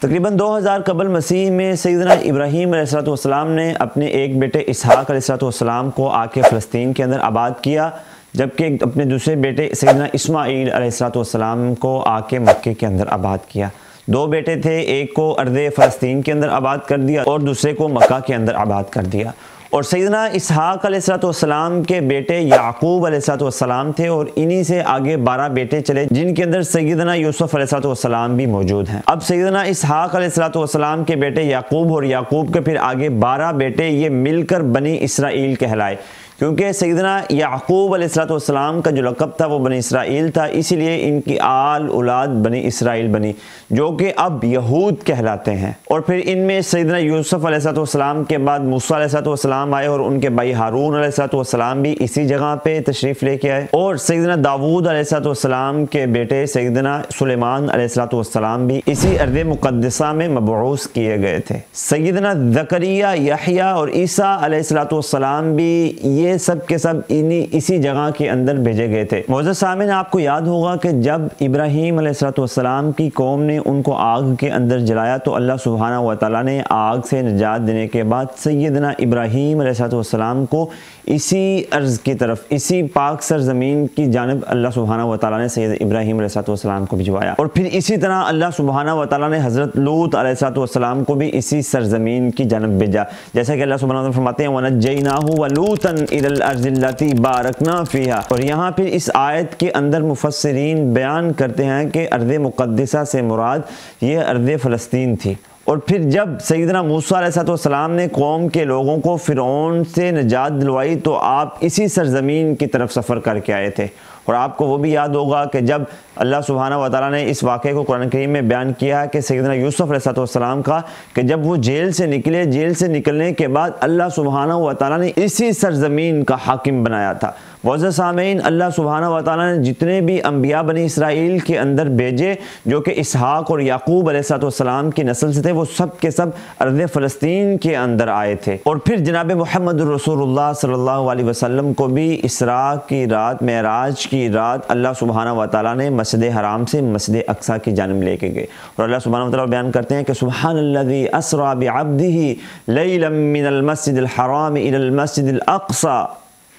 تقریباً 2000 قبل مسیح میں سیدنا ابراہیم علیہ السلام نے اپنے ایک بیٹے اسحاق علیہ السلام کو آ کے فلسطین کے اندر آباد کیا، جبکہ اپنے دوسرے بیٹے سیدنا اسماعیل علیہ السلام کو آ کے مکے کے اندر آباد کیا۔ دو بیٹے تھے، ایک کو ارض فلسطین کے اندر آباد کر دیا اور دوسرے کو مکہ کے اندر آباد کر دیا۔ اور سیدنا اسحاق علیہ السلام کے بیٹے یعقوب علیہ السلام تھے، اور انہی سے آگے 12 بیٹے چلے جن کے اندر سیدنا یوسف علیہ السلام بھی موجود ہیں۔ اب سیدنا اسحاق علیہ السلام کے بیٹے یعقوب اور یعقوب کے پھر آگے 12 بیٹے، یہ مل کر بنی اسرائیل کہلائے، کیونکہ سیدنا یعقوب علیہ السلام کا جو لقب تھا وہ بنی اسرائیل تھا، اسی لیے ان کی آل اولاد بنی اسرائیل بنی، جو کہ اب یہود کہلاتے ہیں۔ اور پھر ان میں سیدنا یوسف علیہ السلام کے بعد موسیٰ علیہ السلام آئے، اور ان کے بھائی ہارون علیہ السلام بھی اسی جگہ پہ تشریف لے کے آئے، اور سیدنا داود علیہ السلام کے بیٹے سیدنا سلیمان علیہ السلام بھی اسی ارض مقدسہ میں مبعوث کیے گئے تھے۔ سیدنا زکریا، یحییٰ اور عیسیٰ علیہ السلام بھی یہ سب کے سب اسی جگہ کے اندر بھیجے گئے تھے۔ معزز سامعین، آپ کو یاد ہوگا کہ جب ابراہیم علیہ السلام کی قوم نے ان کو آگ کے اندر جلایا تو اللہ سبحانہ و تعالیٰ نے آگ سے نجات دینے کے بعد سیدنا ابراہیم علیہ السلام کو اسی ارض کی طرف، اسی پاک سرزمین کی جانب اللہ سبحانہ و تعالیٰ نے سید ابراہیم علیہ السلام کو بھجوایا، اور پھر اسی طرح اللہ سبحانہ و تعالیٰ نے حضرت لوط علیہ السلام کو بھی اسی سرزمین کی جانب بھیجا، جیسا کہ اللہ سبحانہ و تعالیٰ فرماتے ہیں وَنَجَّيْنَاهُ وَلُوطًا إِلَى الْأَرْضِ الَّتِي بَارَكْنَا فِيهَا۔ اور یہاں پھر اس آیت کے اندر مفسرین بیان کرتے ہیں کہ ارض مقدسہ سے مراد یہ ارض فلسطین تھی۔ اور پھر جب سیدنا موسیٰ علیہ السلام نے قوم کے لوگوں کو فرعون سے نجات دلوائی تو آپ اسی سرزمین کی طرف سفر کر کے آئے تھے، اور آپ کو وہ بھی یاد ہوگا کہ جب اللہ سبحانہ و تعالیٰ نے اس واقعے کو قرآن کریم میں بیان کیا کہ سیدنا یوسف علیہ السلام کا کہ جب وہ جیل سے نکلے، جیل سے نکلنے کے بعد اللہ سبحانہ و تعالیٰ نے اسی سرزمین کا حاکم بنایا تھا۔ معزز سامعین، اللہ سبحانہ و تعالیٰ نے جتنے بھی انبیاء بنی اسرائیل کے اندر بھیجے جو کہ اسحاق اور یعقوب علیہ السلام کی نسل سے تھے، وہ سب کے سب ارض فلسطین کے اندر آئے تھے۔ اور پھر جناب محمد رسول اللہ صلی اللہ علیہ وسلم کو بھی اسراء کی رات، معراج کی رات اللہ سبحانہ و تعالیٰ نے مسجد حرام سے مسجد اقصیٰ کی جانب لے کے گئے، اور اللہ سبحانہ و تعالیٰ بیان کرتے ہیں کہ سبحان الذی اسریٰ بعبدہ لیلا من المسجد الحرام الی المسجد الاقصیٰ،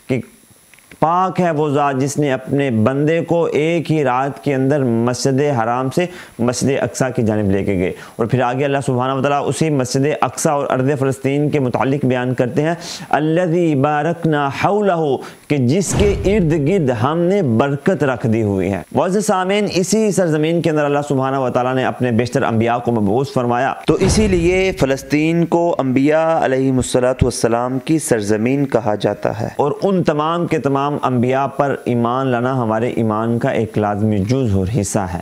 کہ پاک ہے وہ ذات جس نے اپنے بندے کو ایک ہی رات کے اندر مسجد حرام سے مسجد اقصیٰ کی جانب لے کے گئے۔ اور پھر آگے اللہ سبحانہ و تعالیٰ اسی مسجد اقصیٰ اور ارض فلسطین کے متعلق بیان کرتے ہیں الذی بارکنا حولہ، کہ جس کے ارد گرد ہم نے برکت رکھ دی ہوئی ہے۔ معزز سامعین، اسی سرزمین کے اندر اللہ سبحانہ و تعالیٰ نے اپنے بیشتر انبیاء کو مبعوث فرمایا، تو اسی لیے فلسطین کو انبیاء علیہم السلام کی سرزمین کہا جاتا ہے، اور ان تمام کے تمام انبیاء پر ایمان لانا ہمارے ایمان کا ایک لازمی جز اور حصہ ہے۔